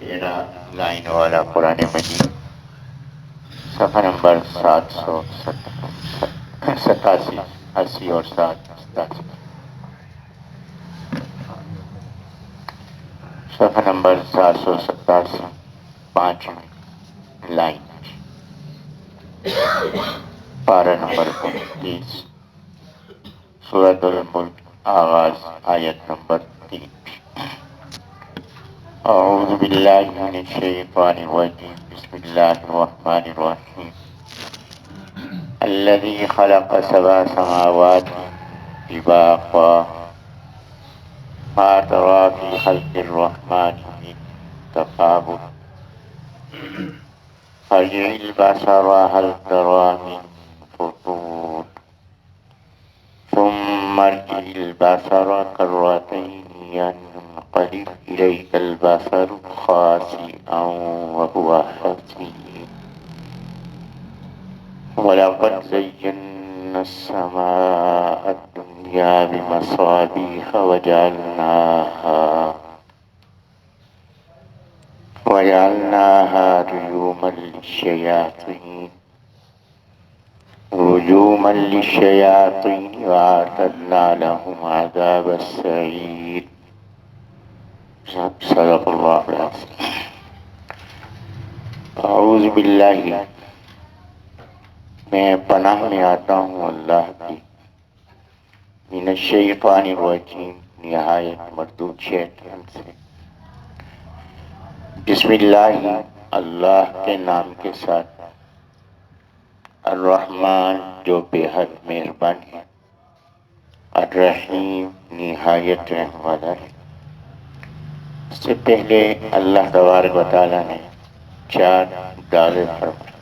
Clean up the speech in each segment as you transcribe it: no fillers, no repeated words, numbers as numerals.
13 line والا قرآن مجید، صفحہ number 787، 80 اور 87، صفحہ نمبر 787، 5ویں لائن، پارہ نمبر 29، سورۃ الملک، آغاز آیت نمبر 3۔ اعوذ باللہ من الشیطان الرجیم، بسم اللہ الرحمن الرحیم۔ الذی خلق 7 سماوات طباقا ما تری فی خلق الرحمن من تفاوت فارجع البصر هل تری من فطور ثم ارجع البصر كرتين ينقلب إليك البصر خاسئا وهو حسير ولقد زينا السماء الدنيا بمصابيح وجعلناها رجوما للشياطين وأعتدنا لهم عذاب السعير۔ صدق اللہ العظیم۔ اعوذ باللہ، میں پناہ میں آتا ہوں اللہ کی، من الشیطان الرجیم، نہایت مردود شیطان سے۔ بسم اللہ، اللہ کے نام کے ساتھ، الرحمن جو بے حد مہربان ہے، الرحیم نہایت رحم والا ہے۔ اس سے پہلے اللہ تبارک و تعالیٰ نے 4 دعوے فرمائے،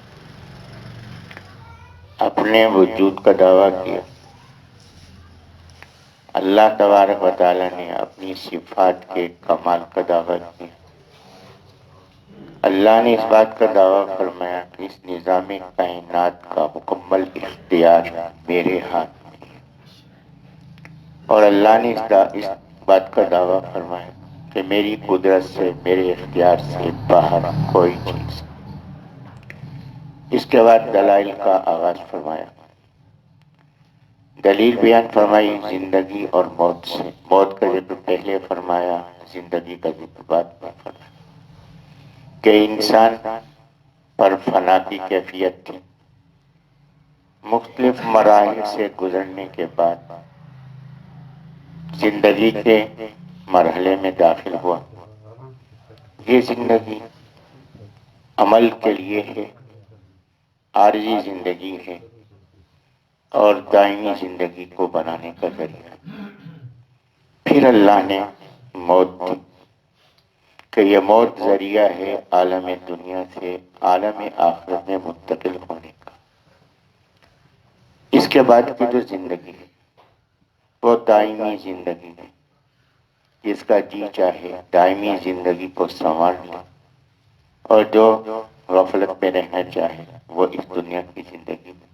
اپنے وجود کا دعویٰ کیا، اللہ تبارک و تعالیٰ نے اپنی صفات کے کمال کا دعویٰ کیا۔ اللہ نے اس بات کا دعویٰ فرمایا کہ اس نظام کائنات کا مکمل اختیار میرے ہاتھ میں ہے، اور اللہ نے اس بات کا دعویٰ فرمایا کہ میری قدرت سے، میرے اختیار سے باہر کوئی چیز۔ اس کے بعد دلائل کا آغاز فرمایا، دلیل بیان فرمائی زندگی اور موت سے، موت کا ذکر پہلے فرمایا، زندگی کا ذکر بعد میں فرمایا، کہ انسان پر فنا کی کیفیت تھی، مختلف مراحل سے گزرنے کے بعد زندگی کے مرحلے میں داخل ہوا۔ یہ زندگی عمل کے لیے ہے، عارضی زندگی ہے اور دائمی زندگی کو بنانے کا ذریعہ۔ پھر اللہ نے موت دی کہ یہ موت ذریعہ ہے عالم دنیا سے عالم آخرت میں منتقل ہونے کا۔ اس کے بعد کی جو زندگی ہے وہ دائمی زندگی ہے، جس کا جی چاہے دائمی زندگی کو سنوار لے، اور جو غفلت میں رہنا چاہے وہ اس دنیا کی زندگی میں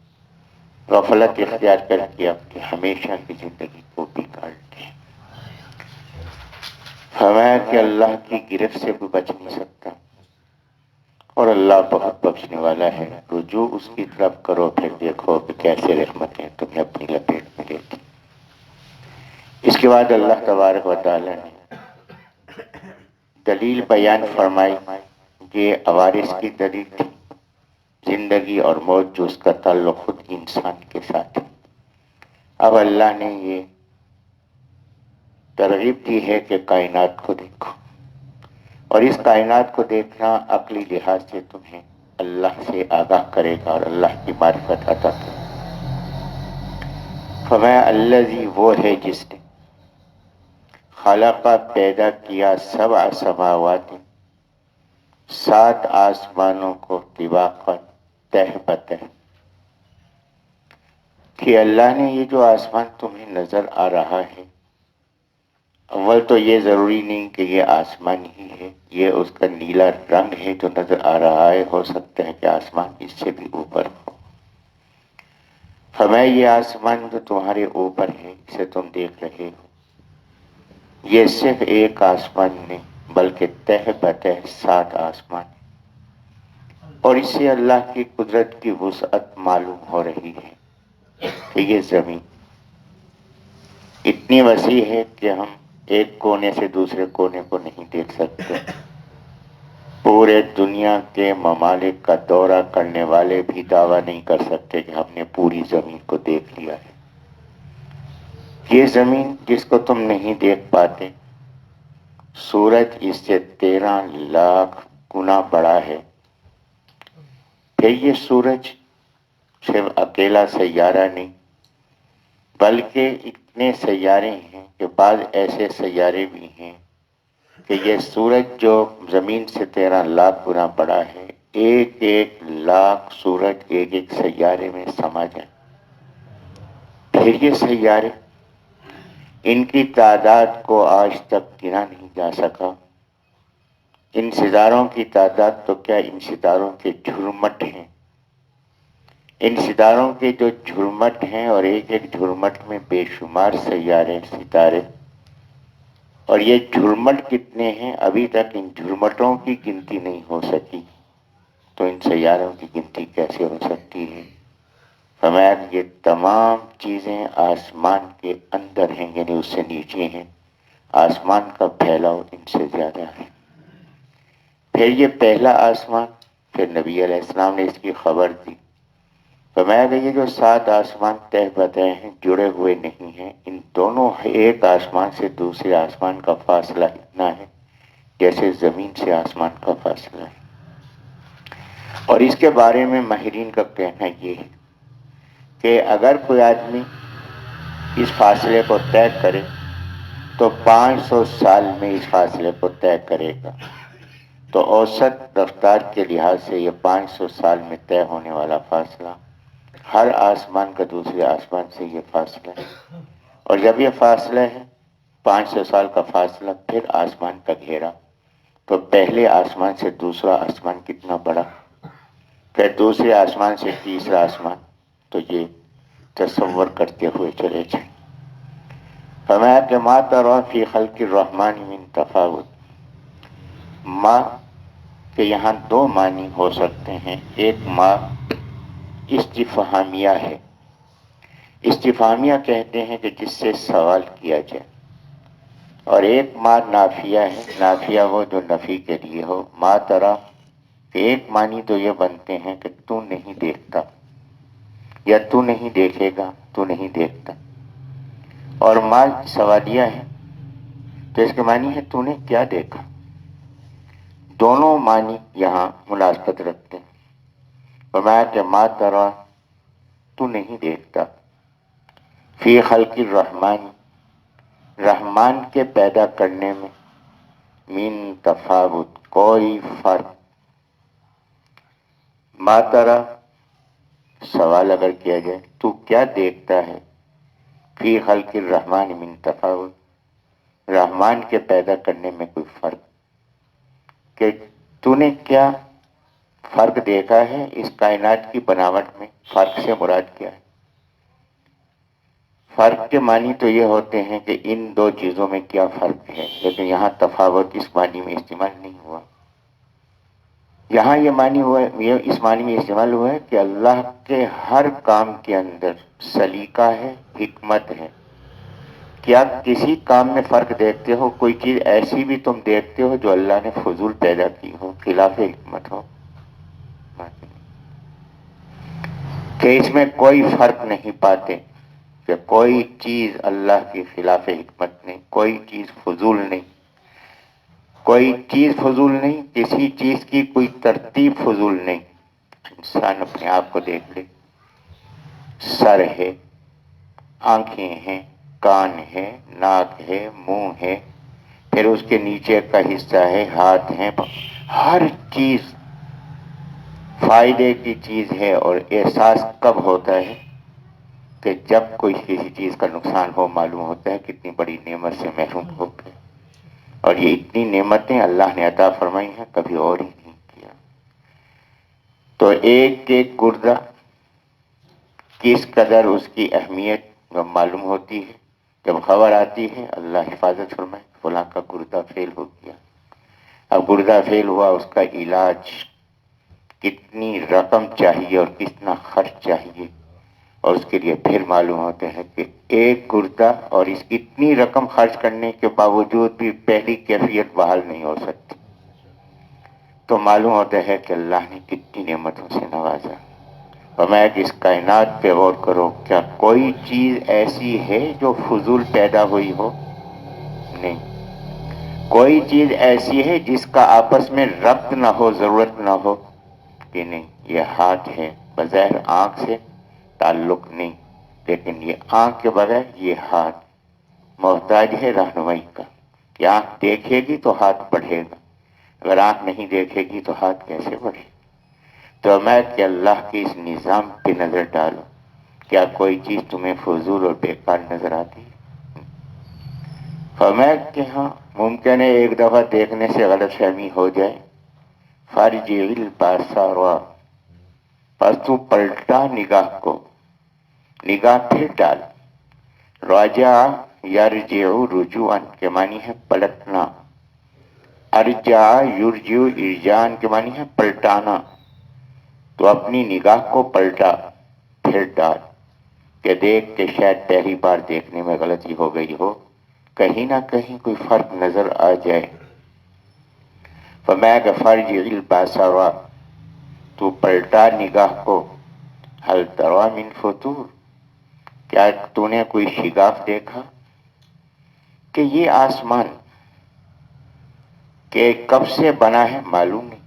غفلت اختیار کر کے اپنی ہمیشہ کی زندگی کو بگاڑ لے۔ فرمایا کہ اللہ کی گرفت سے کوئی بچ نہیں سکتا، اور اللہ بہت بخشنے والا ہے، رجوع اس کی طرف کرو، پھر دیکھو کہ کیسے رحمتیں تمہیں اپنی لپیٹ میں لیتی۔ اس کے بعد اللہ تبارک و تعالی نے دلیل بیان فرمائی، یہ عوارض کی دلیل تھی، زندگی اور موت جو اس کا تعلق خود انسان کے ساتھ ہے۔ اب اللہ نے یہ ترغیب دی ہے کہ کائنات کو دیکھو، اور اس کائنات کو دیکھنا عقلی لحاظ سے تمہیں اللہ سے آگاہ کرے گا اور اللہ کی معرفت عطا کرے گا۔ فرمایا الذی وہ ہے جس نے خلق پیدا کیا 7 سماوات 7 آسمانوں کو طباقا تہ بتہ، کہ اللہ نے یہ جو آسمان تمہیں نظر آ رہا ہے، اول تو یہ ضروری نہیں کہ یہ آسمان ہی ہے، یہ اس کا نیلا رنگ ہے جو نظر آ رہا ہے، ہو سکتا ہے کہ آسمان اس سے بھی اوپر ہو۔ فرمایا یہ آسمان جو تمہارے اوپر ہے، اسے تم دیکھ رہے ہو، یہ صرف ایک آسمان نہیں، بلکہ تہ بتہ 7 آسمان، اور اس سے اللہ کی قدرت کی وسعت معلوم ہو رہی ہے کہ یہ زمین اتنی وسیع ہے کہ ہم ایک کونے سے دوسرے کونے کو نہیں دیکھ سکتے۔ پورے دنیا کے ممالک کا دورہ کرنے والے بھی دعویٰ نہیں کر سکتے کہ ہم نے پوری زمین کو دیکھ لیا ہے۔ یہ زمین جس کو تم نہیں دیکھ پاتے، سورج اس سے 13 لاکھ گنا بڑا ہے۔ پھر یہ سورج صرف اکیلا سیارہ نہیں، بلکہ اتنے سیارے ہیں کہ بعض ایسے سیارے بھی ہیں کہ یہ سورج جو زمین سے 13 لاکھ گنا بڑا ہے، ایک ایک لاکھ سورج ایک ایک سیارے میں سما جائے۔ پھر یہ سیارے، ان کی تعداد کو آج تک گنا نہیں جا سکا۔ ان ستاروں کی تعداد تو کیا، ان ستاروں کے جھرمٹ ہیں، ان ستاروں کے جو جھرمٹ ہیں، اور ایک ایک جھرمٹ میں بے شمار سیارے ستارے، اور یہ جھرمٹ کتنے ہیں ابھی تک ان جھرمٹوں کی گنتی نہیں ہو سکی، تو ان سیاروں کی گنتی کیسے ہو سکتی ہے؟ فرمایا کہ یہ تمام چیزیں آسمان کے اندر ہیں، یعنی اس سے نیچے ہیں، آسمان کا پھیلاؤ ان سے زیادہ ہے۔ پھر یہ پہلا آسمان، پھر نبی علیہ السلام نے اس کی خبر دی۔ فرمایا کہ یہ جو 7 آسمان تہ بتہ ہیں، جڑے ہوئے نہیں ہیں، ان دونوں ایک آسمان سے دوسرے آسمان کا فاصلہ اتنا ہے جیسے زمین سے آسمان کا فاصلہ ہے۔ اور اس کے بارے میں ماہرین کا کہنا یہ ہے کہ اگر کوئی آدمی اس فاصلے کو طے کرے تو 500 سال میں اس فاصلے کو طے کرے گا، تو اوسط رفتار کے لحاظ سے یہ 500 سال میں طے ہونے والا فاصلہ، ہر آسمان کا دوسرے آسمان سے یہ فاصلہ ہے۔ اور جب یہ فاصلہ ہے 500 سال کا فاصلہ، پھر آسمان کا گھیرا، تو پہلے آسمان سے دوسرا آسمان کتنا بڑا، پھر دوسرے آسمان سے تیسرا آسمان، تو یہ تصور کرتے ہوئے چلے جائیں۔ فرمایا کہ ما تری فی خلق الرحمن من تفاوت، ما کہ یہاں 2 معنی ہو سکتے ہیں۔ ایک ما استفہامیہ ہے، استفہامیہ کہتے ہیں کہ جس سے سوال کیا جائے، اور ایک ما نافیہ ہے، نافیہ وہ جو نفی کے لیے ہو۔ ما تری کہ ایک معنی تو یہ بنتے ہیں کہ تو نہیں دیکھتا، یا تو نہیں دیکھے گا، تو نہیں دیکھتا، اور ما سوالیہ ہے تو اس کے معنی ہے تو نے کیا دیکھا۔ دونوں معنی یہاں مناسبت رکھتے ہیں۔ فرمایا کہ ما تری تو نہیں دیکھتا، فی خلق الرحمن رحمان کے پیدا کرنے میں، من تفاوت کوئی فرق۔ ما تری سوال اگر کیا جائے تو کیا دیکھتا ہے، فی خلق الرحمن من تفاوت رحمان کے پیدا کرنے میں کوئی فرق، کہ تو نے کیا فرق دیکھا ہے اس کائنات کی بناوٹ میں۔ فرق سے مراد کیا ہے؟ فرق کے معنی تو یہ ہوتے ہیں کہ ان 2 چیزوں میں کیا فرق ہے، لیکن یہاں تفاوت اس معنی میں استعمال نہیں ہوا۔ یہاں یہ معنی ہوا، یہ اس معنی میں استعمال ہوا ہے کہ اللہ کے ہر کام کے اندر سلیقہ ہے، حکمت ہے۔ کیا کسی کام میں فرق دیکھتے ہو؟ کوئی چیز ایسی بھی تم دیکھتے ہو جو اللہ نے فضول پیدا کی ہو، خلاف حکمت ہو؟ کہ اس میں کوئی فرق نہیں پاتے کہ کوئی چیز اللہ کی خلاف حکمت نہیں، کوئی چیز فضول نہیں، کوئی چیز فضول نہیں، کسی چیز کی کوئی ترتیب فضول نہیں۔ انسان اپنے آپ کو دیکھ لے، سر ہے، آنکھیں ہیں، کان ہے، ناک ہے، منہ ہے، پھر اس کے نیچے کا حصہ ہے، ہاتھ ہیں، ہر چیز فائدے کی چیز ہے۔ اور احساس کب ہوتا ہے؟ کہ جب کوئی کسی چیز کا نقصان ہو، معلوم ہوتا ہے کتنی بڑی نعمت سے محروم ہو گئے۔ اور یہ اتنی نعمتیں اللہ نے عطا فرمائی ہیں، کبھی اور ہی نہیں کیا۔ تو ایک ایک گردہ کس قدر اس کی اہمیت معلوم ہوتی ہے۔ جب خبر آتی ہے اللہ حفاظت فرمائے فلاں کا گردہ فیل ہو گیا، اب گردہ فیل ہوا، اس کا علاج کتنی رقم چاہیے اور کتنا خرچ چاہیے، اور اس کے لیے پھر معلوم ہوتا ہے کہ ایک گردہ اور اس اتنی رقم خرچ کرنے کے باوجود بھی پہلی کیفیت بحال نہیں ہو سکتی، تو معلوم ہوتا ہے کہ اللہ نے کتنی نعمتوں سے نوازا۔ فرمایا کہ اس کائنات پہ غور کرو، کیا کوئی چیز ایسی ہے جو فضول پیدا ہوئی ہو؟ نہیں۔ کوئی چیز ایسی ہے جس کا آپس میں ربط نہ ہو، ضرورت نہ ہو؟ کہ نہیں۔ یہ ہاتھ ہے، بظاہر آنکھ سے تعلق نہیں، لیکن یہ آنکھ کے بغیر یہ ہاتھ محتاج ہے رہنمائی کا، کہ آنکھ دیکھے گی تو ہاتھ بڑھے گا، اگر آنکھ نہیں دیکھے گی تو ہاتھ کیسے بڑھے؟ تو میں کہ اللہ کے اس نظام پہ نظر ڈالو، کیا کوئی چیز تمہیں فضول اور بیکار نظر آتی ہے؟ فرمایا کہ ہاں، ممکن ہے ایک دفعہ دیکھنے سے غلط فہمی ہو جائے۔ فارجع البصر، پس تو پلٹا نگاہ کو، نگاہ پھر ڈال۔ راجع یرجع رجوعا کے معنی ہے پلٹنا، ارجع یرجع ارجان کے معنی ہے پلٹانا۔ تو اپنی نگاہ کو پلٹا پھر ڈال، کہ دیکھ کہ شاید پہلی بار دیکھنے میں غلطی ہو گئی ہو، کہیں نہ کہیں کوئی فرق نظر آ جائے۔ فرمایا کہ فارجع البصر، تو پلٹا نگاہ کو، هل تری من فطور، کیا تو نے کوئی شگاف دیکھا؟ کہ یہ آسمان کہ کب سے بنا ہے معلوم نہیں،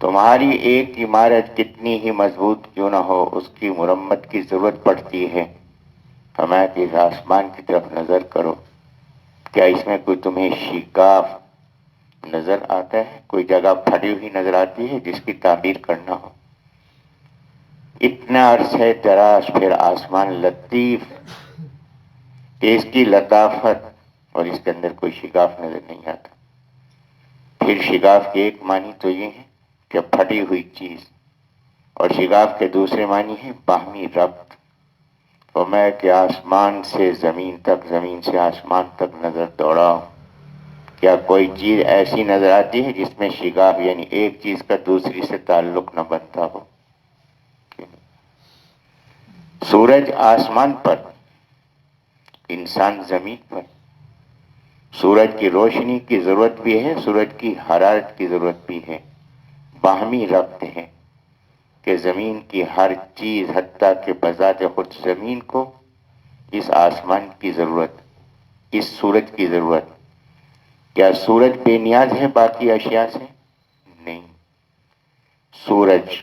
تمہاری ایک عمارت کتنی ہی مضبوط کیوں نہ ہو، اس کی مرمت کی ضرورت پڑتی ہے۔ فرمایا کہ اس آسمان کی طرف نظر کرو، کیا اس میں کوئی تمہیں شگاف نظر آتا ہے؟ کوئی جگہ پھٹی ہوئی نظر آتی ہے جس کی تعمیر کرنا ہو؟ اتنا عرصہ دراز پھر آسمان لطیف کہ اس کی لطافت اور اس کے اندر کوئی شگاف نظر نہیں آتا۔ پھر شگاف کے ایک معنی تو یہ ہے کہ پھٹی ہوئی چیز، اور شگاف کے دوسرے معنی ہے باہمی ربط۔ اور میں کہ آسمان سے زمین تک، زمین سے آسمان تک نظر دوڑاؤ، کیا کوئی چیز ایسی نظر آتی ہے جس میں شگاف یعنی ایک چیز کا دوسری سے تعلق نہ بنتا ہو؟ سورج آسمان پر، انسان زمین پر۔ سورج کی روشنی کی ضرورت بھی ہے، سورج کی حرارت کی ضرورت بھی ہے، باہمی ربط ہے کہ زمین کی ہر چیز، حتیٰ کہ بذات خود زمین کو اس آسمان کی ضرورت، اس سورج کی ضرورت۔ کیا سورج بے نیاز ہے باقی اشیاء سے؟ نہیں۔ سورج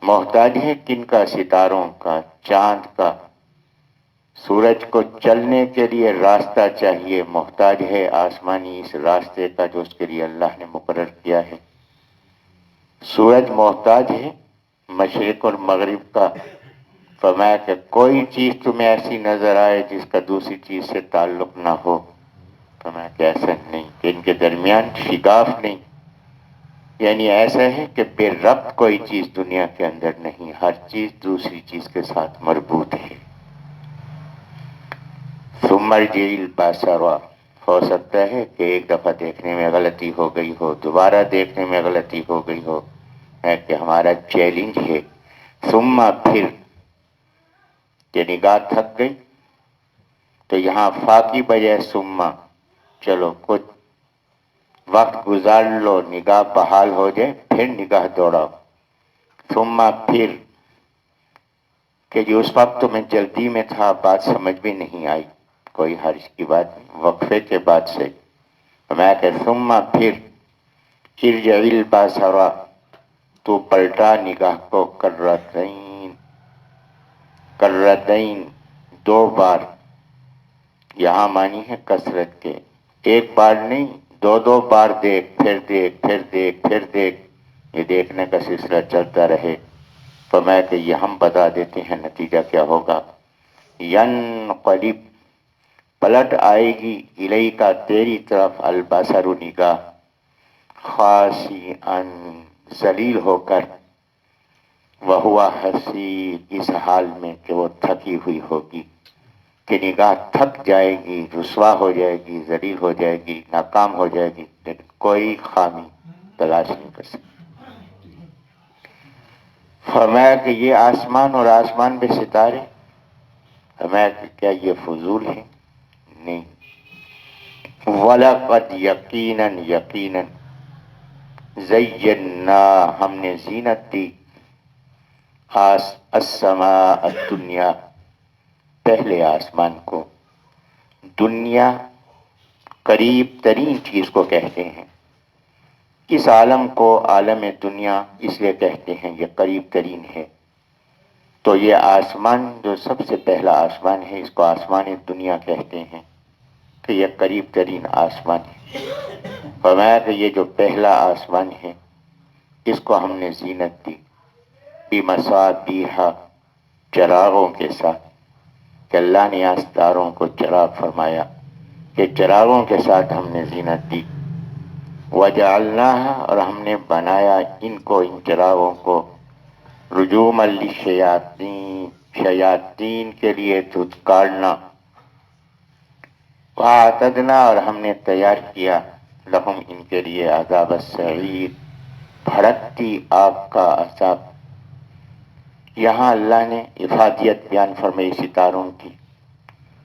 محتاج ہے کن کا؟ ستاروں کا، چاند کا۔ سورج کو چلنے کے لیے راستہ چاہیے، محتاج ہے آسمانی اس راستے کا جو اس کے لیے اللہ نے مقرر کیا ہے۔ سورج محتاج ہے مشرق اور مغرب کا۔ فرمایا کہ کوئی چیز تمہیں ایسی نظر آئے جس کا دوسری چیز سے تعلق نہ ہو؟ فرمایا کہ ایسا نہیں، کہ ان کے درمیان شگاف نہیں، یعنی ایسا ہے کہ بے ربط کوئی چیز دنیا کے اندر نہیں، ہر چیز دوسری چیز کے ساتھ مربوط ہے۔ ثم ارجع البصر، ہو سکتا ہے کہ ایک دفعہ دیکھنے میں غلطی ہو گئی ہو، دوبارہ دیکھنے میں غلطی ہو گئی ہو، ہے کہ ہمارا چیلنج ہے۔ ثم پھر، کہ نگاہ تھک گئی تو یہاں فا کی بجائے ثم، چلو کچھ وقت گزار لو، نگاہ بحال ہو جائے پھر نگاہ دوڑاؤ۔ ثم پھر، کہ جو اس وقت تو میں جلدی میں تھا، بات سمجھ بھی نہیں آئی، کوئی حرج کی بات نہیں، وقفے کے بعد سے میں کہ ثم پھر ارجع البصر، تو پلٹا نگاہ کو، کرتین، کرتین دو بار، یہاں معنی ہے کثرت کے، ایک بار نہیں، دو دو بار دیکھ، پھر دیکھ، پھر دیکھ، پھر دیکھ، یہ دیکھنے کا سلسلہ چلتا رہے۔ فرمایا کہ یہ ہم بتا دیتے ہیں نتیجہ کیا ہوگا۔ ینقلب، پلٹ آئے گی، الیکا تیری طرف، البصر نگاہ، خاسئا ذلیل ہو کر، وہو حسیر اس حال میں کہ وہ تھکی ہوئی ہوگی، کہ نگاہ تھک جائے گی، رسوا ہو جائے گی، ذلیل ہو جائے گی، ناکام ہو جائے گی، لیکن کوئی خامی تلاش نہیں کر سکتی۔ فرمایا کہ یہ آسمان اور آسمان میں ستارے، فرمایا کہ کیا یہ فضول ہے؟ نہیں۔ وَلَقَدْ یقیناً یقیناً زینا، ہم نے زینت دی، السماء الدنیا، پہلے آسمان کو۔ دنیا قریب ترین چیز کو کہتے ہیں، اس عالم کو عالم دنیا اس لیے کہتے ہیں یہ قریب ترین ہے۔ تو یہ آسمان جو سب سے پہلا آسمان ہے، اس کو آسمان دنیا کہتے ہیں کہ یہ قریب ترین آسمان ہے۔ فرمایا کہ یہ جو پہلا آسمان ہے اس کو ہم نے زینت دی، بِمَصَابِیحَ، چراغوں کے ساتھ، کہ اللہ نے ستاروں کو چراغ فرمایا کہ چراغوں کے ساتھ ہم نے زینت دی۔ وَجَعَلْنَاهَا، اور ہم نے بنایا ان کو، ان چراغوں کو، رجوما للشیاطین، شیاطین کے لیے دھتکارنا، وَأَعْتَدْنَا، اور ہم نے تیار کیا، لہم ان کے لیے، عذاب السعیر، بھڑکتی آگ کا عذاب۔ یہاں اللہ نے افادیت بیان فرمائی ستاروں کی،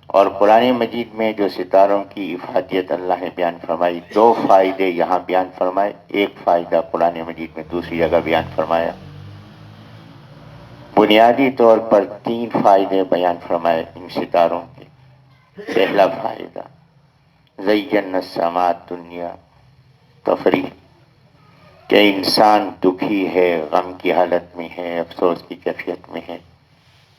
اور قرآن مجید میں جو ستاروں کی افادیت اللہ نے بیان فرمائی، دو فائدے یہاں بیان فرمائے، ایک فائدہ قرآن مجید میں دوسری جگہ بیان فرمایا۔ بنیادی طور پر تین فائدے بیان فرمائے ان ستاروں کے۔ پہلا فائدہ، زینا السماء الدنیا، تفریح، کہ انسان دکھی ہے، غم کی حالت میں ہے، افسوس کی کیفیت میں ہے،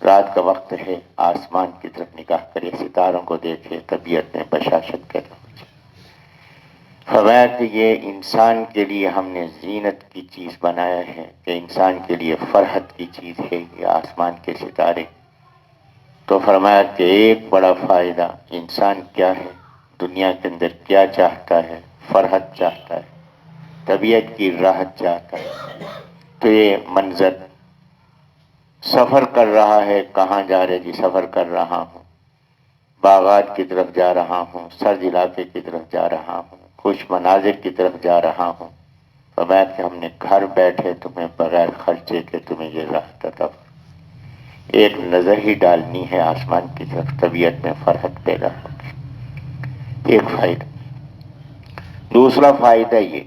رات کا وقت ہے، آسمان کی طرف نگاہ کرے، ستاروں کو دیکھے، طبیعت میں بشاشت پیدا ہو جائے۔ فرمایا کہ یہ انسان کے لیے ہم نے زینت کی چیز بنایا ہے، کہ انسان کے لیے فرحت کی چیز ہے یہ آسمان کے ستارے۔ تو فرمایا کہ ایک بڑا فائدہ، انسان کیا ہے، دنیا کے اندر کیا چاہتا ہے، فرحت چاہتا ہے، طبیعت کی راحت چاہتا ہے، تو یہ منظر، سفر کر رہا ہے، کہاں جا رہے؟ جی سفر کر رہا ہوں، باغات کی طرف جا رہا ہوں، سرد علاقے کی طرف جا رہا ہوں، خوش مناظر کی طرف جا رہا ہوں۔ فرمایا کہ ہم نے گھر بیٹھے تمہیں بغیر خرچے کے تمہیں یہ راحت عطا، ایک نظر ہی ڈالنی ہے آسمان کی طرف، طبیعت میں فرحت پیدا ہوگی۔ ایک فائدہ۔ دوسرا فائدہ یہ،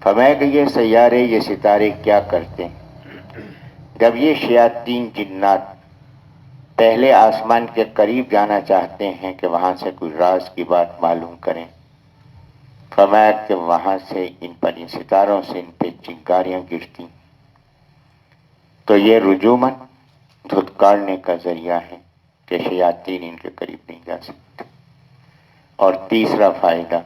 فرمایا کہ یہ سیارے، یہ ستارے کیا کرتے ہیں؟ جب یہ شیاطین جنات پہلے آسمان کے قریب جانا چاہتے ہیں کہ وہاں سے کوئی راز کی بات معلوم کریں، فرمایا کہ وہاں سے ان پر، ان ستاروں سے ان پہ چنگاریاں گرتی، تو یہ رجوماً، دھتکارنے کا ذریعہ ہے کہ شیاطین ان کے قریب نہیں جا سکتے۔ اور تیسرا فائدہ،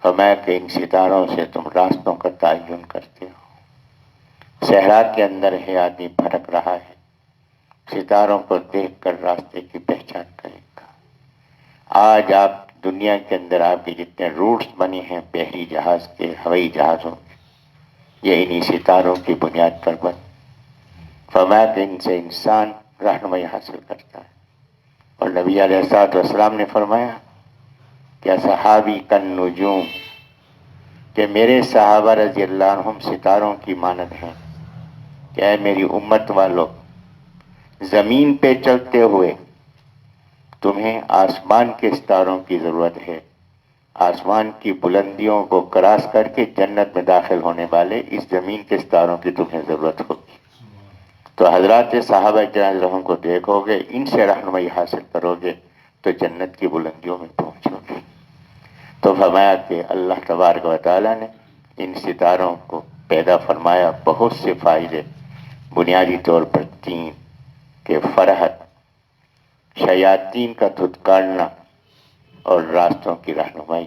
فرمایا کہ ان ستاروں سے تم راستوں کا تعین کرتے ہو۔ صحرا کے اندر ہے، آدمی بھٹک رہا ہے، ستاروں کو دیکھ کر راستے کی پہچان کرے گا۔ آج آپ دنیا کے اندر آپ کے جتنے روٹس بنے ہیں بحری جہاز کے، ہوائی جہازوں کے، یہ انہی ستاروں کی بنیاد پر بنے۔ فرمایا کہ ان سے انسان رہنمائی حاصل کرتا ہے۔ اور نبی علیہ الصلوۃ والسلام نے فرمایا کہ صحابی کن نجوم، کہ میرے صحابہ رضی اللہ عنہم ستاروں کی مانند ہیں، کہ اے میری امت والو، زمین پہ چلتے ہوئے تمہیں آسمان کے ستاروں کی ضرورت ہے، آسمان کی بلندیوں کو کراس کر کے جنت میں داخل ہونے والے اس زمین کے ستاروں کی تمہیں ضرورت ہوگی۔ تو حضرات صحابہ کرام کو دیکھو گے، ان سے رہنمائی حاصل کرو گے تو جنت کی بلندیوں میں پہنچو گے۔ تو فرمایا کہ اللہ تبارک و تعالیٰ نے ان ستاروں کو پیدا فرمایا، بہت سے فائدے، بنیادی طور پر تین، کہ فرحت، شیاطین کا دھتکارنا، اور راستوں کی رہنمائی۔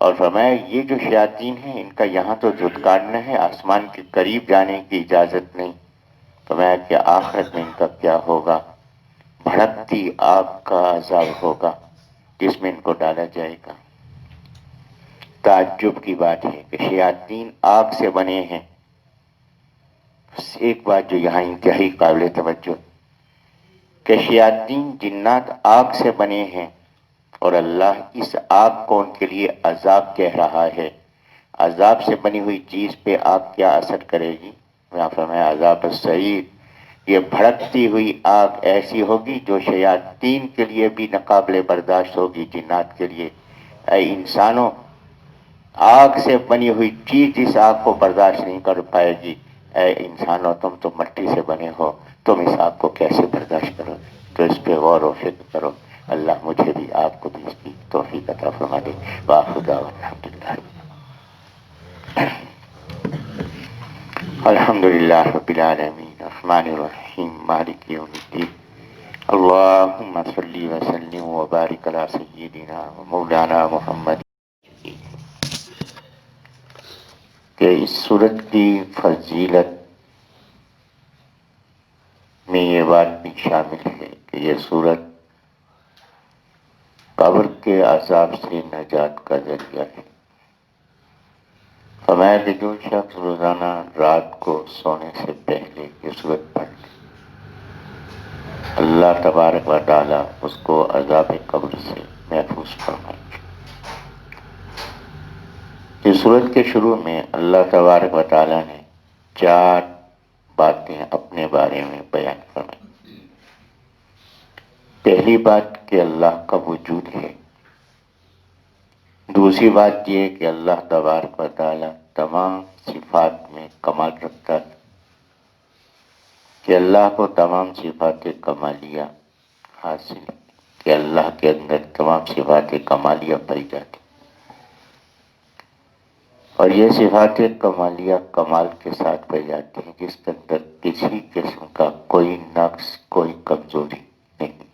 اور فرمایا یہ جو شیاطین ہیں ان کا یہاں تو دھتکارنا ہے، آسمان کے قریب جانے کی اجازت نہیں۔ فرمایا کہ آخرت میں ان کا کیا ہوگا؟ بھڑکتی آگ کا عذاب ہوگا جس میں ان کو ڈالا جائے گا۔ تعجب کی بات ہے کہ شیاطین آگ سے بنے ہیں۔ ایک بات جو یہاں انتہائی قابل توجہ، کہ شیاطین جنات آگ سے بنے ہیں اور اللہ اس آگ کو ان کے لیے عذاب کہہ رہا ہے۔ عذاب سے بنی ہوئی چیز پہ آگ کیا اثر کرے گی؟ یہاں فرمایا عذاب السعیر، یہ بھڑکتی ہوئی آگ ایسی ہوگی جو شیاطین کے لیے بھی ناقابل برداشت ہوگی، جنات کے لیے۔ اے انسانوں، آگ سے بنی ہوئی چیز اس آگ کو برداشت نہیں کر پائے گی۔ اے انسانوں، تم تو مٹی سے بنے ہو، تم اس آگ کو کیسے برداشت کرو گے؟ تو اس پہ غور و فکر کرو۔ اللہ مجھے بھی آپ کو بھی اس کی توفیق عطا فرما دے۔ وآخر دعوانا الحمدللہ الحمدللہ رب العالمین الرحمن الرحیم مالک یوم الدین اللہم صلی وسلم وبارک علی سیدنا و مولانا محمد۔ کہ اس سورت کی فضیلت میں یہ بات بھی شامل ہے کہ یہ سورت قبر کے عذاب سے نجات کا ذریعہ ہے۔ فرمایا کہ جو شخص روزانہ رات کو سونے سے پہلے یہ سورت پڑھ لے، اللہ تبارک و تعالی اس کو عذاب قبر سے محفوظ فرمائے۔ اس سورت کے شروع میں اللہ تبارک و تعالی نے 4 باتیں اپنے بارے میں بیان فرمائی۔ پہلی بات کہ اللہ کا وجود ہے۔ دوسری بات یہ کہ اللہ تبارک و تعالی تمام صفات میں کمال رکھتا ہے، کہ اللہ کو تمام صفات کمالیہ حاصل ہے، کہ اللہ کے اندر تمام صفات کمالیہ پائی جاتی، اور یہ صفات کمالیہ کمال کے ساتھ پائی جاتی ہیں، جس کے اندر کسی قسم کا کوئی نقص، کوئی کمزوری نہیں۔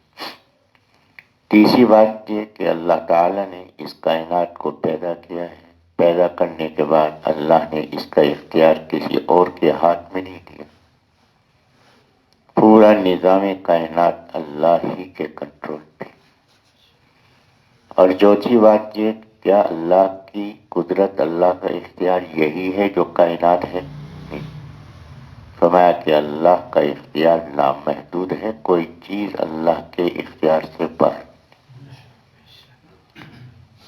تیسری بات یہ کہ اللہ تعالیٰ نے اس کائنات کو پیدا کیا ہے، پیدا کرنے کے بعد اللہ نے اس کا اختیار کسی اور کے ہاتھ میں نہیں دیا، پورا نظام کائنات اللہ ہی کے کنٹرول پہ۔ اور چوتھی بات یہ کیا اللہ کی قدرت، اللہ کا اختیار یہی ہے جو کائنات ہے؟ نہیں، فرمایا کہ اللہ کا اختیار نامحدود ہے، کوئی چیز اللہ کے اختیار سے باہر۔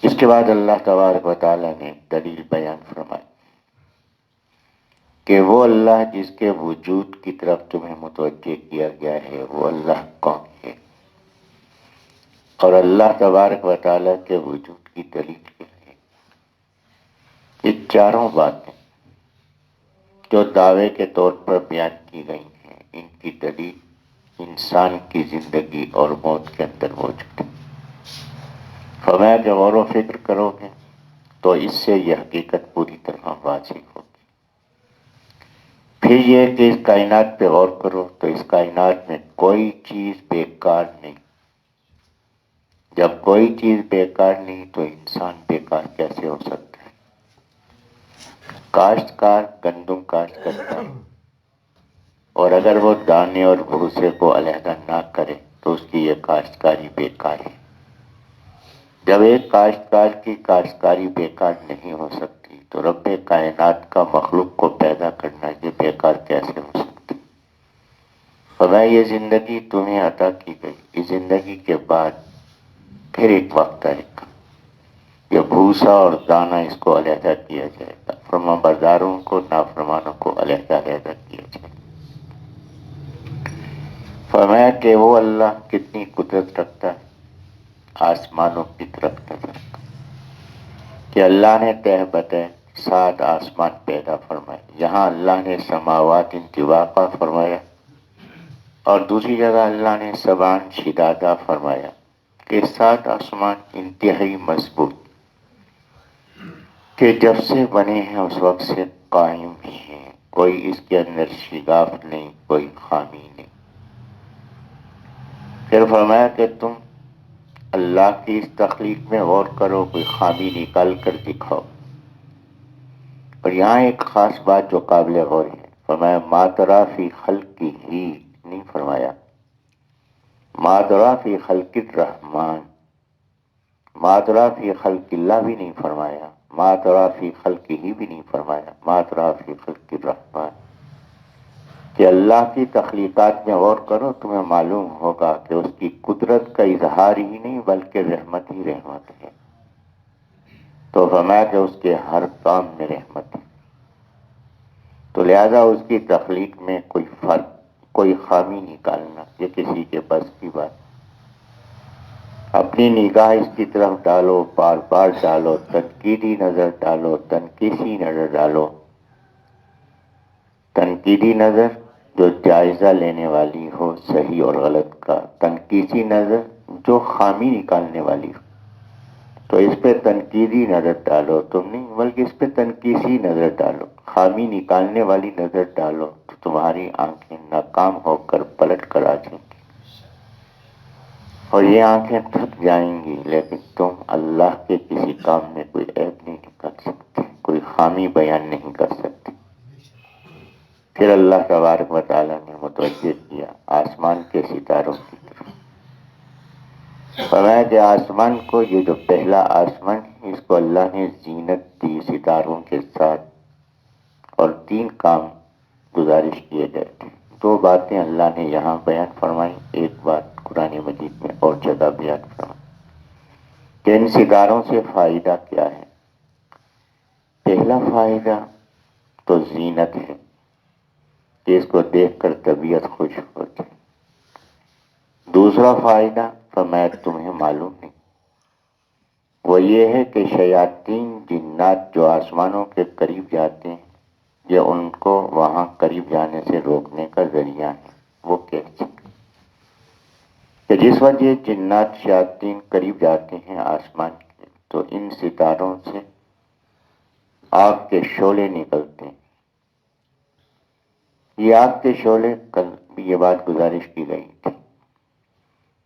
اس کے بعد اللہ تبارک و تعالی نے دلیل بیان فرمائی کہ وہ اللہ جس کے وجود کی طرف تمہیں متوجہ کیا گیا ہے، وہ اللہ کون ہے، اور اللہ تبارک و تعالی کے وجود کی دلیل کیا ہے۔ یہ چاروں باتیں جو دعوے کے طور پر بیان کی گئی ہیں، ان کی دلیل انسان کی زندگی اور موت کے اندر موجود ہے۔ فرمایا کہ غور و فکر کرو گے تو اس سے یہ حقیقت پوری طرح واضح ہوگی۔ پھر یہ کہ اس کائنات پہ غور کرو تو اس کائنات میں کوئی چیز بیکار نہیں۔ جب کوئی چیز بیکار نہیں تو انسان بیکار کیسے ہو سکتا ہے؟ کاشتکار گندم کاشت کرتا ہے، اور اگر وہ دانے اور بھوسے کو علیحدہ نہ کرے تو اس کی یہ کاشتکاری بیکار ہے۔ جب ایک کاشتکار کی کاشتکاری بیکار نہیں ہو سکتی تو رب کائنات کا مخلوق کو پیدا کرنا یہ بیکار کیسے ہو سکتا؟ فرمایا یہ زندگی تمہیں عطا کی گئی، اس زندگی کے بعد پھر ایک وقت آئے گا، یہ بھوسا اور دانہ اس کو علیحدہ کیا جائے گا، فرما برداروں کو نافرمانوں کو علیحدہ علیحدہ کیا جائے گا۔ فرمایا کہ وہ اللہ کتنی قدرت رکھتا ہے، آسمانوں کی طرف نظر کہ اللہ نے تہ بتہ 7 آسمان پیدا فرمائے۔ یہاں اللہ نے سماوات انطباقہ فرمایا، اور دوسری جگہ اللہ نے سبعان شدادہ فرمایا کہ 7 آسمان انتہائی مضبوط، کہ جب سے بنے ہیں اس وقت سے قائم ہی ہیں، کوئی اس کے اندر شگاف نہیں، کوئی خامی نہیں۔ پھر فرمایا کہ تم اللہ کی اس تخلیق میں غور کرو، کوئی خامی نکال کر دکھاؤ۔ اور یہاں ایک خاص بات جو قابل غور ہے، فرمایا ما تری فی خلقہ نہیں فرمایا ما تری فی خلق الرحمن، ما تری فی خلق اللہ بھی نہیں فرمایا، ما تری فی خلقہ بھی نہیں فرمایا، ما تری فی خلق الرحمن۔ کہ اللہ کی تخلیقات میں غور کرو، تمہیں معلوم ہوگا کہ اس کی قدرت کا اظہار ہی نہیں بلکہ رحمت ہی رحمت ہے۔ تو فرمایا کہ اس کے ہر کام میں رحمت ہے، تو لہذا اس کی تخلیق میں کوئی فرق، کوئی خامی نکالنا یہ کسی کے بس کی بات۔ اپنی نگاہ اس کی طرف ڈالو، بار بار ڈالو، تنقیدی نظر ڈالو، تنقیسی نظر ڈالو، تنقیدی نظر جو جائزہ لینے والی ہو صحیح اور غلط کا، تنقیسی نظر جو خامی نکالنے والی ہو۔ تو اس پہ تنقیدی نظر ڈالو تم نہیں، بلکہ اس پہ تنقیسی نظر ڈالو، خامی نکالنے والی نظر ڈالو، تو تمہاری آنکھیں ناکام ہو کر پلٹ کر آ جائیں گی، اور یہ آنکھیں تھک جائیں گی، لیکن تم اللہ کے کسی کام میں کوئی عیب نہیں نکال سکتے، کوئی خامی بیان نہیں کر سکتے۔ پھر اللہ تبارک و تعالیٰ نے متوجہ کیا آسمان کے ستاروں کی طرف، فرمایا کہ آسمان کو، یہ جو پہلا آسمان ہے اس کو اللہ نے زینت دی ستاروں کے ساتھ، اور 3 کام گزارش کیے گئے تھے۔ 2 باتیں اللہ نے یہاں بیان فرمائی، ایک بات قرآن مجید میں اور جگہ بیان فرمائی کہ ان ستاروں سے فائدہ کیا ہے۔ پہلا فائدہ تو زینت ہے کہ اس کو دیکھ کر طبیعت خوش ہوتی۔ دوسرا فائدہ فرمایا تمہیں معلوم نہیں، وہ یہ ہے کہ شیاطین جنات جو آسمانوں کے قریب جاتے ہیں، یہ ان کو وہاں قریب جانے سے روکنے کا ذریعہ ہے۔ وہ کیسے؟ کہ جس وقت یہ جنات شیاطین قریب جاتے ہیں آسمان کے، تو ان ستاروں سے آگ کے شعلے نکلتے ہیں۔ یہ آگ کے شعلے، کل بھی یہ بات گزارش کی گئی تھی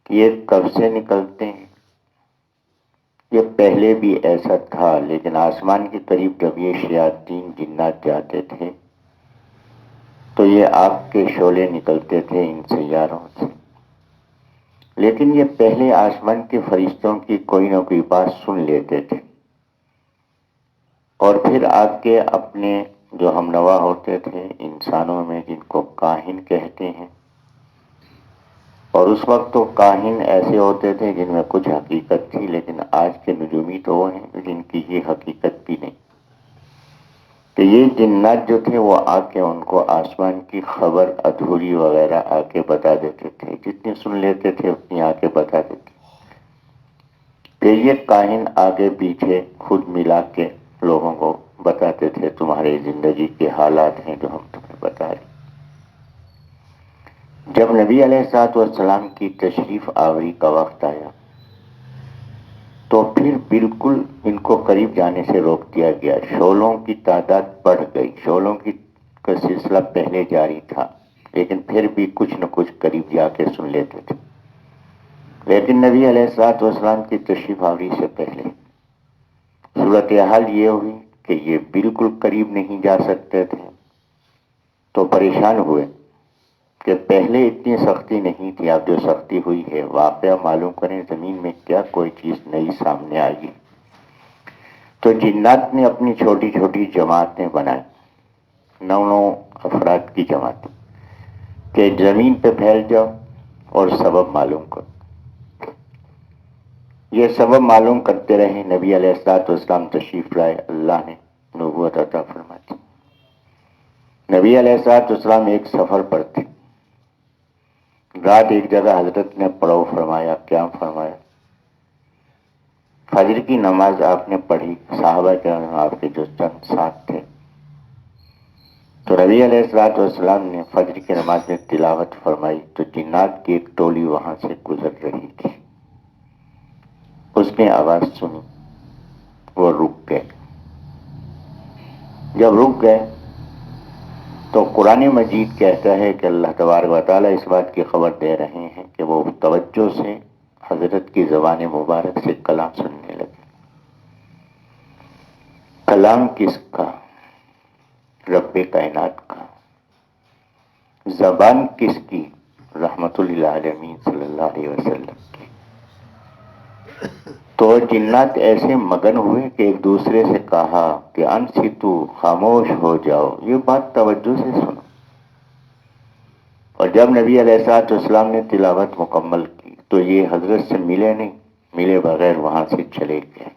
کہ یہ کب سے نکلتے ہیں۔ یہ پہلے بھی ایسا تھا، لیکن آسمان کے قریب جب یہ شیاطین جنات جاتے تھے تو یہ آگ کے شعلے نکلتے تھے ان سیاروں سے، لیکن یہ پہلے آسمان کے فرشتوں کی کوئی نہ کوئی بات سن لیتے تھے، اور پھر آگ کے اپنے جو ہم نوا ہوتے تھے انسانوں میں، جن کو کاہن کہتے ہیں، اور اس وقت تو کاہن ایسے ہوتے تھے جن میں کچھ حقیقت تھی، لیکن آج کے نجومی تو وہ ہیں جن کی یہ حقیقت بھی نہیں، کہ یہ جنات جو تھے وہ آ کے ان کو آسمان کی خبر ادھوری وغیرہ آ کے بتا دیتے تھے، جتنی سن لیتے تھے اتنی آ کے بتا دیتے۔ پھر یہ کاہن آگے پیچھے خود ملا کے لوگوں کو بتاتے تھے تمہاری زندگی کے حالات ہیں جو ہم تمہیں بتا رہے۔ جب نبی علیہ الصلوۃ والسلام کی تشریف آوری کا وقت آیا تو پھر بالکل ان کو قریب جانے سے روک دیا گیا، شعلوں کی تعداد بڑھ گئی، شعلوں کا سلسلہ پہلے جاری تھا، لیکن پھر بھی کچھ نہ کچھ قریب جا کے سن لیتے تھے۔ لیکن نبی علیہ الصلوۃ والسلام کی تشریف آوری سے پہلے صورتحال یہ ہوئی کہ یہ بالکل قریب نہیں جا سکتے تھے، تو پریشان ہوئے کہ پہلے اتنی سختی نہیں تھی، اب جو سختی ہوئی ہے، واقعہ معلوم کریں زمین میں کیا کوئی چیز نئی سامنے آئی۔ تو جنات نے اپنی چھوٹی چھوٹی جماعتیں بنائی، 9 افراد کی جماعتیں، کہ زمین پہ پھیل جاؤ اور سبب معلوم کرو۔ یہ سبب معلوم کرتے رہے، نبی علیہ الصلوۃ والسلام تشریف لائے، اللہ نے نبوت عطا فرما دی۔ نبی علیہ الصلوۃ والسلام ایک سفر پر تھے، رات ایک جگہ حضرت نے پڑاؤ فرمایا، قیام فرمایا، فجر کی نماز آپ نے پڑھی، صحابہ کرام آپ کے جو چند ساتھ تھے، تو نبی علیہ الصلوۃ والسلام نے فجر کی نماز میں تلاوت فرمائی، تو جنات کی ایک ٹولی وہاں سے گزر رہی تھی، اس نے آواز سنی، وہ رک گئے۔ جب رک گئے تو قرآن مجید کہتا ہے کہ اللہ تبارک و تعالیٰ اس بات کی خبر دے رہے ہیں کہ وہ توجہ سے حضرت کی زبان مبارک سے کلام سننے لگے۔ کلام کس کا؟ رب کائنات کا۔ زبان کس کی؟ رحمت للعالمین صلی اللہ علیہ وسلم کی۔ تو جنات ایسے مگن ہوئے کہ ایک دوسرے سے کہا کہ انصتو، خاموش ہو جاؤ، یہ بات توجہ سے سنو۔ اور جب نبی علیہ الصلوۃ والسلام نے تلاوت مکمل کی تو یہ حضرت سے ملے نہیں، ملے بغیر وہاں سے چلے گئے۔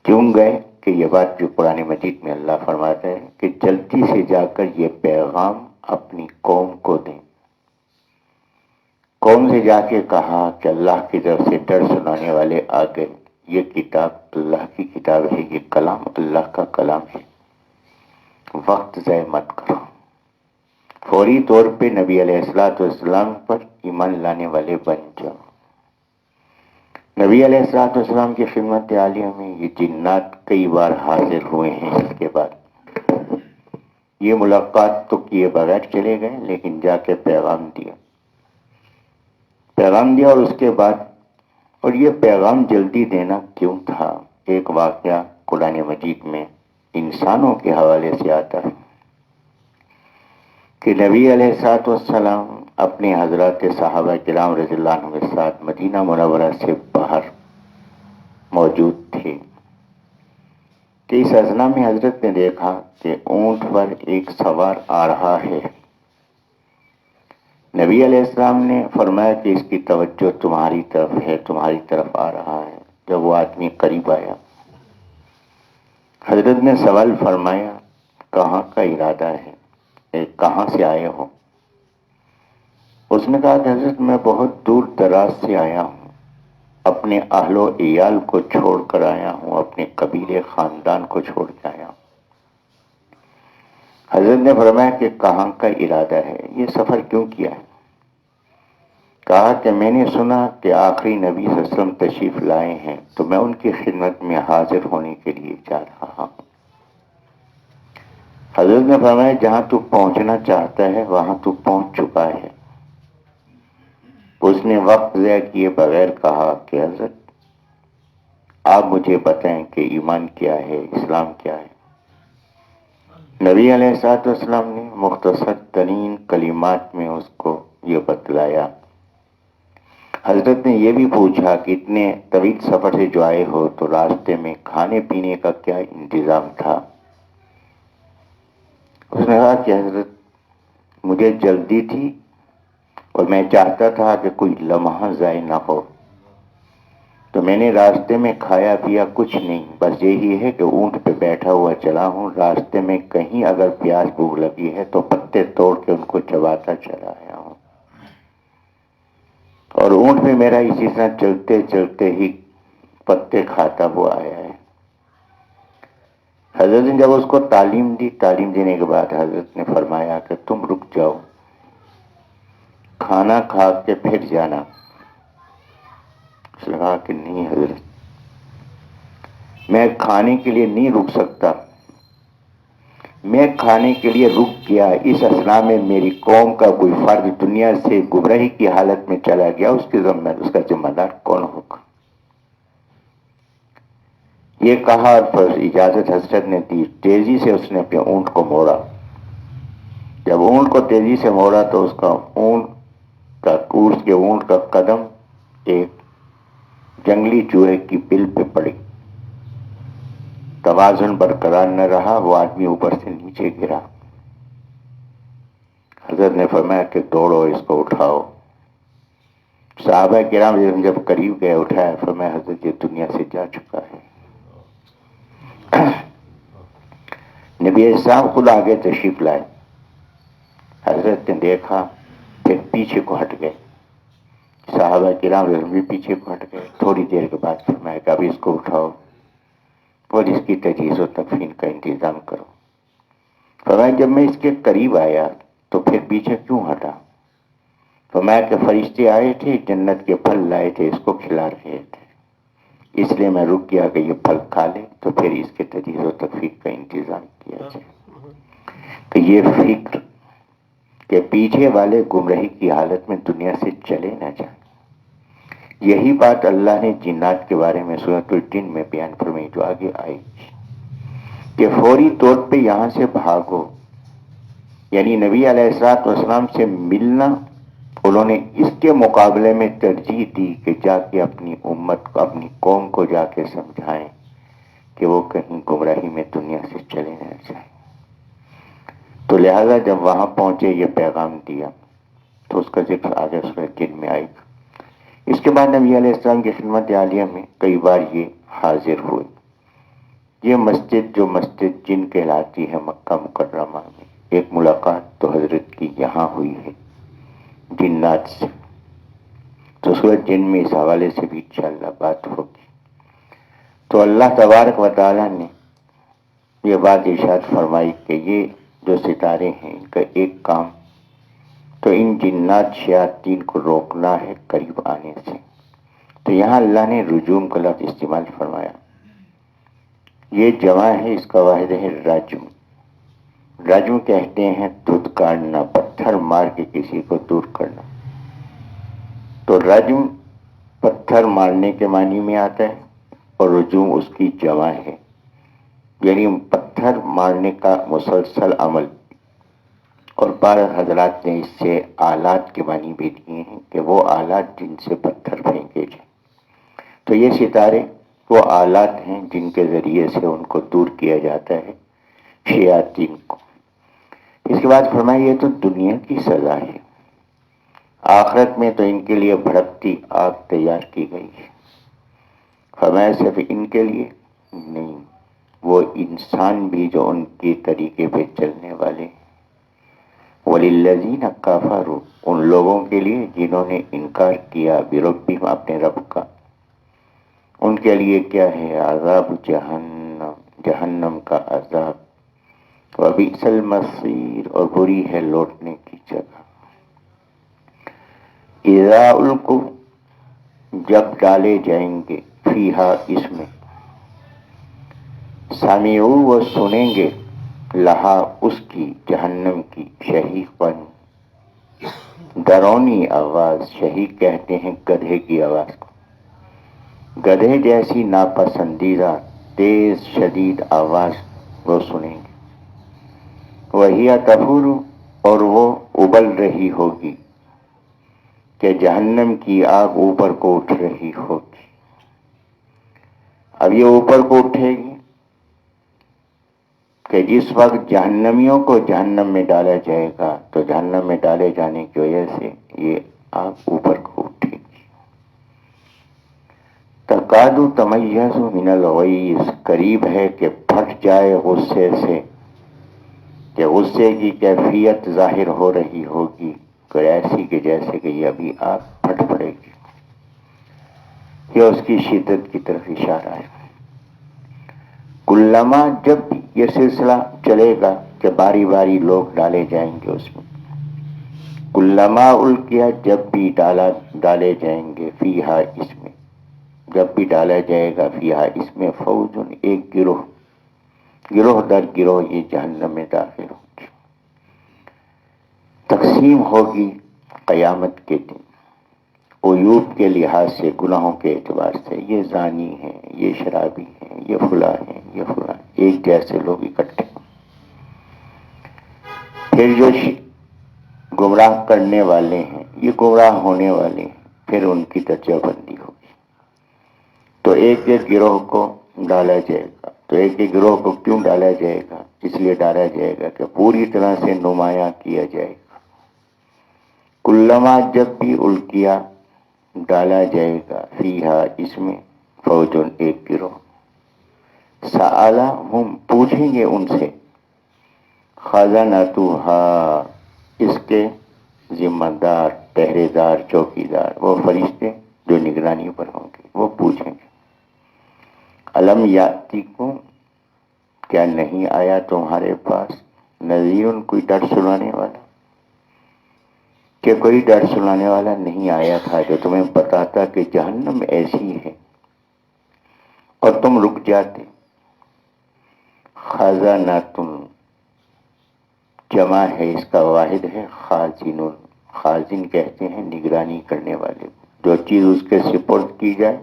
کیوں گئے؟ کہ یہ بات جو قرآن مجید میں اللہ فرماتا ہے کہ جلدی سے جا کر یہ پیغام اپنی قوم کو دیں۔ قوم سے جا کے کہا کہ اللہ کی طرف سے ڈر سنانے والے آ گئے، یہ کتاب اللہ کی کتاب ہے، یہ کلام اللہ کا کلام ہے، وقت ضائع مت کرو۔ فوری طور پہ نبی علیہ الصلوۃ والسلام پر ایمان لانے والے بن جاؤ۔ نبی علیہ الصلوۃ والسلام کی خدمت عالیہ میں یہ جنات کئی بار حاضر ہوئے ہیں۔ اس کے بعد یہ ملاقات تو کیے بغیر چلے گئے، لیکن جا کے پیغام دیا اور اس کے بعد، اور یہ پیغام جلدی دینا کیوں تھا؟ ایک واقعہ قرآن مجید میں انسانوں کے حوالے سے آتا ہے کہ نبی علیہ الصلوۃ والسلام اپنے حضرات صحابہ کرام رضی اللہ عنہ کے ساتھ مدینہ منورہ سے باہر موجود تھے کہ اس اثنا میں حضرت نے دیکھا کہ اونٹ پر ایک سوار آ رہا ہے۔ نبی علیہ السلام نے فرمایا کہ اس کی توجہ تمہاری طرف ہے، تمہاری طرف آ رہا ہے۔ جب وہ آدمی قریب آیا، حضرت نے سوال فرمایا کہاں کا ارادہ ہے، کہاں سے آئے ہو؟ اس نے کہا کہ حضرت میں بہت دور دراز سے آیا ہوں، اپنے اہل و عیال کو چھوڑ کر آیا ہوں، اپنے قبیلے خاندان کو چھوڑ کے آیا ہوں۔ حضرت نے فرمایا کہ کہاں کا ارادہ ہے، یہ سفر کیوں کیا ہے؟ کہا کہ میں نے سنا کہ آخری نبی صلی اللہ علیہ وسلم تشریف لائے ہیں، تو میں ان کی خدمت میں حاضر ہونے کے لیے جا رہا ہوں۔ حضرت نے فرمایا جہاں تو پہنچنا چاہتا ہے وہاں تو پہنچ چکا ہے۔ اس نے وقت ضائع کیے بغیر کہا کہ حضرت آپ مجھے بتائیں کہ ایمان کیا ہے، اسلام کیا ہے۔ نبی علیہ الصلوۃ والسلام نے مختصر ترین کلمات میں اس کو یہ بتلایا۔ حضرت نے یہ بھی پوچھا کہ اتنے طویل سفر سے جو آئے ہو تو راستے میں کھانے پینے کا کیا انتظام تھا؟ اس نے کہا کہ حضرت مجھے جلدی تھی اور میں چاہتا تھا کہ کوئی لمحہ ضائع نہ ہو، تو میں نے راستے میں کھایا پیا کچھ نہیں، بس یہی ہے کہ اونٹ پہ بیٹھا ہوا چلا ہوں، راستے میں کہیں اگر پیاس بھوک لگی ہے تو پتے توڑ کے ان کو چباتا چلا آیا ہوں، اور اونٹ پہ میرا اسی طرح چلتے چلتے ہی پتے کھاتا ہوا آیا ہے۔ حضرت نے جب اس کو تعلیم دی، تعلیم دینے کے بعد حضرت نے فرمایا کہ تم رک جاؤ، کھانا کھا کے پھر جانا۔ اس نے کہا کہ نہیں حضرت، میں کھانے کے لیے نہیں رک سکتا، میں کھانے کے لیے رک گیا، اس اثنا میں میری قوم کا کوئی فرد دنیا سے گمراہی کی حالت میں چلا گیا، اس کا ذمہ دار کون ہوگا؟ یہ کہا اور پھر اجازت حضرت نے دی، تیزی سے اس نے اپنے اونٹ کو موڑا۔ جب اونٹ کو تیزی سے موڑا تو اس کے اونٹ کا قدم ایک جنگلی چوہے کی بل پہ پڑی، توازن برقرار نہ رہا، وہ آدمی اوپر سے نیچے گرا۔ حضرت نے فرمایا کہ دوڑو، اس کو اٹھاؤ۔ صحابہ کرام جب قریب گئے اٹھایا، فرمایا حضرت یہ دنیا سے جا چکا ہے۔ نبی اسلام خود آگے تشریف لائے، حضرت نے دیکھا پھر پیچھے کو ہٹ گئے، صحابہ کرام بھی پیچھے کو ہٹ گئے۔ تھوڑی دیر کے بعد فرمایا کہ اب اس کو اٹھاؤ اور اس کی تجہیز و تکفین کا انتظام کرو۔ فرمایا جب میں اس کے قریب آیا تو پھر پیچھے کیوں ہٹا؟ فرمایا کہ فرشتے آئے تھے، جنت کے پھل لائے تھے، اس کو کھلا رہے تھے، اس لیے میں رک گیا کہ یہ پھل کھا لے تو پھر اس کے تجہیز و تکفین کا انتظام کیا جائے۔ کہ یہ فکر کہ پیچھے والے گمراہی کی حالت میں دنیا سے چلے نہ جائیں، یہی بات اللہ نے جنات کے بارے میں سورۃ الجن میں بیان فرمائی جو آگے آئی کہ فوری طور پہ یہاں سے بھاگو، یعنی نبی علیہ الصلوۃ والسلام سے ملنا انہوں نے اس کے مقابلے میں ترجیح دی کہ جا کے اپنی امت کو، اپنی قوم کو جا کے سمجھائیں کہ وہ کہیں گمراہی میں دنیا سے چلے نہ جائیں۔ تو لہذا جب وہاں پہنچے یہ پیغام دیا تو اس کا ذکر آگے سورۃ جن میں آئے گا۔ اس کے بعد نبی علیہ السلام کی خدمت عالیہ میں کئی بار یہ حاضر ہوئے۔ یہ مسجد جو مسجد جن کہلاتی ہے مکہ مکرمہ میں، ایک ملاقات تو حضرت کی یہاں ہوئی ہے جنات سے، تو سورۃ جن میں اس حوالے سے بھی انشاءاللہ بات ہوگی۔ تو اللہ تبارک و تعالیٰ نے یہ بات ارشاد فرمائی کہ یہ جو ستارے ہیں ان کا ایک کام تو ان جنات شیاطین کو روکنا ہے قریب آنے سے۔ تو یہاں اللہ نے رجوم کا لفظ استعمال فرمایا، یہ جمع ہے، اس کا واحد ہے رجم۔ رجم کہتے ہیں دودھ کاٹنا، پتھر مار کے کسی کو دور کرنا۔ تو رجم پتھر مارنے کے معنی میں آتا ہے اور رجوم اس کی جمع ہے، یعنی پتھر مارنے کا مسلسل عمل۔ اور بعض حضرات نے اس سے آلات کے معنی بھی دیے ہیں کہ وہ آلات جن سے پتھر پھینکے جائیں۔ تو یہ ستارے وہ آلات ہیں جن کے ذریعے سے ان کو دور کیا جاتا ہے شیاطین کو۔ اس کے بعد فرمایا یہ تو دنیا کی سزا ہے، آخرت میں تو ان کے لیے بھڑکتی آگ تیار کی گئی ہے۔ فرمایا صرف ان کے لیے نہیں، وہ انسان بھی جو ان کے طریقے پہ چلنے والے ہیں۔ وَلِلَّذِينَ كَفَرُوا، ان لوگوں کے لیے جنہوں نے انکار کیا بربہم اپنے رب کا، ان کے لیے کیا ہے؟ عذاب جہنم، جہنم کا عذاب، وبئس المصیر، اور بری ہے لوٹنے کی جگہ۔ اذا القوا، جب ڈالے جائیں گے، فیہا، اس میں، سمعوا، وہ سنیں گے، لہا، اس کی، جہنم کی، شہیقاً، ڈرونی آواز۔ شہیق کہتے ہیں گدھے کی آواز کو، گدھے جیسی ناپسندیدہ تیز شدید آواز وہ سنیں گے۔ وہی تفور، اور وہ ابل رہی ہوگی، کہ جہنم کی آگ اوپر کو اٹھ رہی ہوگی۔ اب یہ اوپر کو اٹھے گی کہ جس وقت جہنمیوں کو جہنم میں ڈالا جائے گا تو جہنم میں ڈالے جانے کی وجہ سے یہ آگ اوپر کو اٹھے گی۔ تکاد تمیز من الغیظ، قریب ہے کہ پھٹ جائے غصے سے، کہ غصے کی کیفیت ظاہر ہو رہی ہوگی، کہ ایسی کہ جیسے کہ یہ ابھی آگ پھٹ پڑے گی۔ یہ اس کی شدت کی طرف اشارہ ہے۔ کلما، جب بھی یہ سلسلہ چلے گا کہ باری باری لوگ ڈالے جائیں گے اس میں، کلما القیا، جب بھی ڈالے جائیں گے، فیہا، اس میں، جب بھی ڈالا جائے گا، فیہا، اس میں، فوج، ایک گروہ، گروہ در گروہ یہ جہنم میں داخل ہوگی۔ تقسیم ہوگی قیامت کے دن، عیوب کے لحاظ سے، گناہوں کے اعتبار سے، یہ زانی ہے، یہ شرابی ہے، یہ فلاں ہے، یہ فلاں، ایک جیسے لوگ اکٹھے۔ پھر جو گمراہ کرنے والے ہیں، یہ گمراہ ہونے والے ہیں، پھر ان کی درجہ بندی ہوگی۔ تو ایک ایک گروہ کو ڈالا جائے گا۔ تو ایک ایک گروہ کو کیوں ڈالا جائے گا؟ اس لیے ڈالا جائے گا کہ پوری طرح سے نمایاں کیا جائے گا۔ کلما، جب بھی القیا، ڈالا جائے گا، فیہا، اس میں، فوجن، ایک گروہ، سآلا، ہم، پوچھیں گے ان سے، خزنتھا، اس کے ذمہ دار، پہرے دار، چوکیدار، وہ فرشتے جو نگرانی پر ہوں گے، وہ پوچھیں گے، الم یاتیکم، کیا نہیں آیا تمہارے پاس، نذیر، کوئی ڈر سنانے والا، کہ کوئی ڈر سنانے والا نہیں آیا تھا جو تمہیں بتاتا کہ جہنم ایسی ہے اور تم رک جاتے۔ خزنتن، جمع ہے، اس کا واحد ہے خازن، خازن کہتے ہیں نگرانی کرنے والے کو، جو چیز اس کے سپرد کی جائے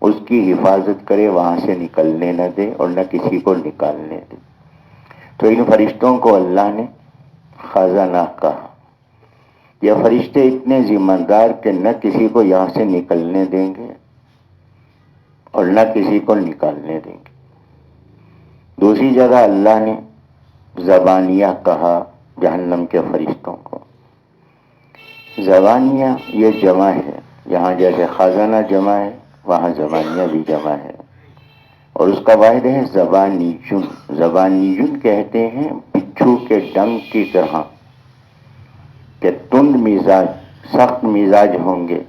اس کی حفاظت کرے، وہاں سے نکلنے نہ دے اور نہ کسی کو نکالنے دے۔ تو ان فرشتوں کو اللہ نے خزانہ کہا۔ یہ فرشتے اتنے ذمہ دار کہ نہ کسی کو یہاں سے نکلنے دیں گے اور نہ کسی کو نکالنے دیں گے۔ دوسری جگہ اللہ نے زبانیہ کہا جہنم کے فرشتوں کو. زبانیہ یہ جمع ہے، یہاں جیسے خزانہ جمع ہے وہاں زبانیہ بھی جمع ہے، اور اس کا واحد ہے زبانیون. زبانیون کہتے ہیں بچھو کے ڈنگ کی طرح کہ تند مزاج، سخت مزاج ہوں گے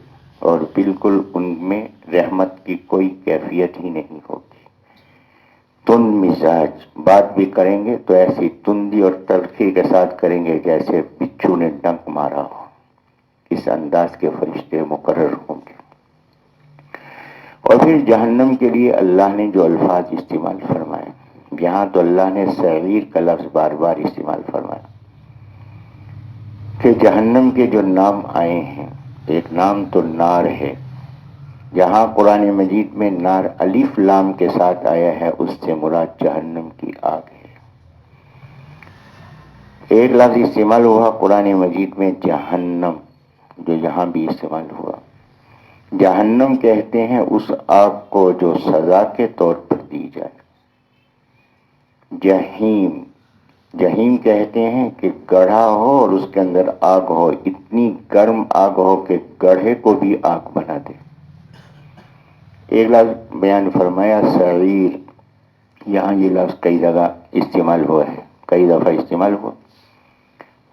اور بالکل ان میں رحمت کی کوئی کیفیت ہی نہیں ہوگی. تند مزاج، بات بھی کریں گے تو ایسی تندی اور تلخی کے ساتھ کریں گے جیسے بچھو نے ڈنک مارا ہو. اس انداز کے فرشتے مقرر ہوں گے. اور پھر جہنم کے لیے اللہ نے جو الفاظ استعمال فرمائے، یہاں تو اللہ نے سعیر کا لفظ بار بار استعمال فرمایا کہ جہنم کے جو نام آئے ہیں، ایک نام تو نار ہے. جہاں قرآن مجید میں نار الف لام کے ساتھ آیا ہے اس سے مراد جہنم کی آگ ہے. ایک لفظ استعمال ہوا قرآن مجید میں جہنم، جو یہاں بھی استعمال ہوا. جہنم کہتے ہیں اس آگ کو جو سزا کے طور پر دی جائے. جہیم، جہیم کہتے ہیں کہ گڑھا ہو اور اس کے اندر آگ ہو، اتنی گرم آگ ہو کہ گڑھے کو بھی آگ بنا دے. ایک لفظ بیان فرمایا سعیر، یہاں یہ لفظ کئی جگہ استعمال ہوا ہے، کئی دفعہ استعمال ہوا.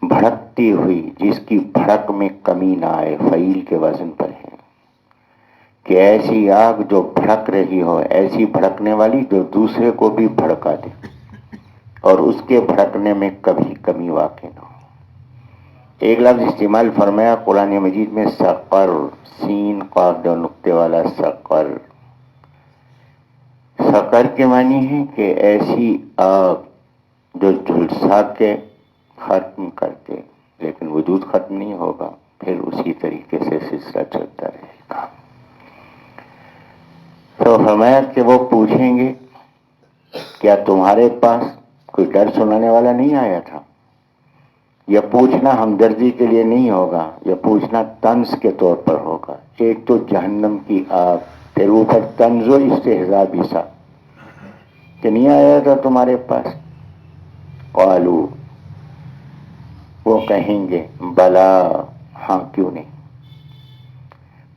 بھڑکتی ہوئی، جس کی بھڑک میں کمی نہ آئے، فعیل کے وزن پر ہے کہ ایسی آگ جو بھڑک رہی ہو، ایسی بھڑکنے والی جو دوسرے کو بھی بھڑکا دے اور اس کے بھڑکنے میں کبھی کمی واقع نہ ہو. ایک لفظ استعمال فرمایا قرآن مجید میں سقر، سین قاف دو نقطے والا سقر. سقر کے معنی ہے کہ ایسی آگ جو جھلسا کے ختم کر دے، لیکن وجود ختم نہیں ہوگا، پھر اسی طریقے سے سلسلہ چلتا رہے گا. تو فرمایا کہ وہ پوچھیں گے کیا تمہارے پاس کوئی ڈر سنانے والا نہیں آیا تھا؟ یہ پوچھنا ہمدردی کے لیے نہیں ہوگا، یہ پوچھنا طنز کے طور پر ہوگا. ایک تو جہنم کی آگ، پھر اوپر طنز و استہزاء بھی سا کہ نہیں آیا تھا تمہارے پاس. قالو، وہ کہیں گے بلا، ہاں کیوں نہیں.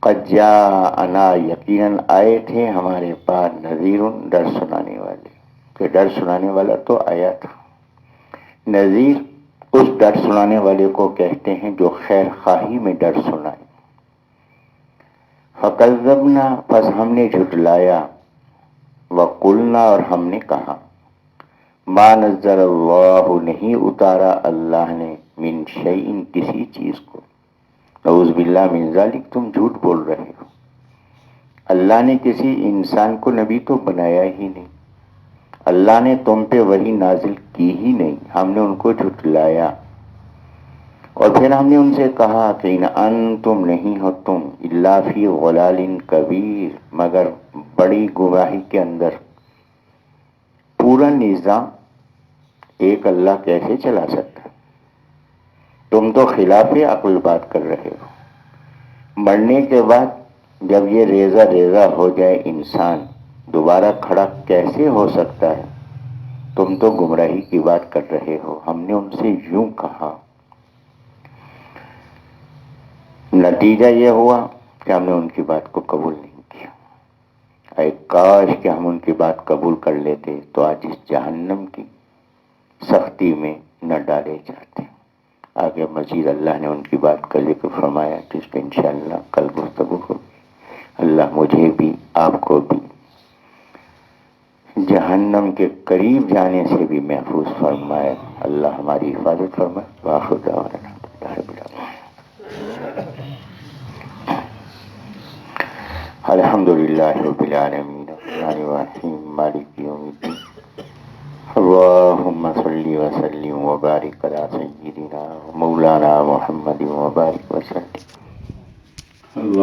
قد جاءنا، یقیناً آئے تھے ہمارے پاس نذیر، ڈر سنانے والے، کہ ڈر سنانے والا تو آیا تھا. نذیر اس ڈر سنانے والے کو کہتے ہیں جو خیر خواہی میں ڈر سنائے. فکذبنا، پس ہم نے جھٹلایا، وقلنا، اور ہم نے کہا ما نزل اللہ، نہیں اتارا اللہ نے، من شیء، کسی چیز کو. اعوذ باللہ من ذالک، تم جھوٹ بول رہے ہو. اللہ نے کسی انسان کو نبی تو بنایا ہی نہیں، اللہ نے تم پہ وحی نازل کی ہی نہیں، ہم نے ان کو جھٹلایا. اور پھر ہم نے ان سے کہا کہ ان انتم، نہیں ہو تم، الا فی ضلال کبیر، مگر بڑی گمراہی کے اندر. پورا نظام ایک اللہ کیسے چلا سکتا؟ تم تو خلاف عقل بات کر رہے ہو. مرنے کے بعد جب یہ ریزہ ریزہ ہو جائے انسان، دوبارہ کھڑا کیسے ہو سکتا ہے؟ تم تو گمراہی کی بات کر رہے ہو. ہم نے ان سے یوں کہا. نتیجہ یہ ہوا کہ ہم نے ان کی بات کو قبول نہیں کیا. اے کاش کہ ہم ان کی بات قبول کر لیتے تو آج اس جہنم کی سختی میں نہ ڈالے جاتے. آگے مزید اللہ نے ان کی بات کا ذکر فرمایا جس پہ انشاءاللہ کل گفتگو ہوگی. اللہ مجھے بھی آپ کو بھی جہنم کے قریب جانے سے بھی محفوظ فرمائے. اللہ ہماری حفاظت فرمائے. وآخر دعوانا الحمدللہ رب العالمین. الحمدللہ رب العالمین الرحمن الرحیم مالک یوم الدین. اللہم صلی وسلم وبارک علی سیدنا مولانا محمد وبارک وسلم. اللہ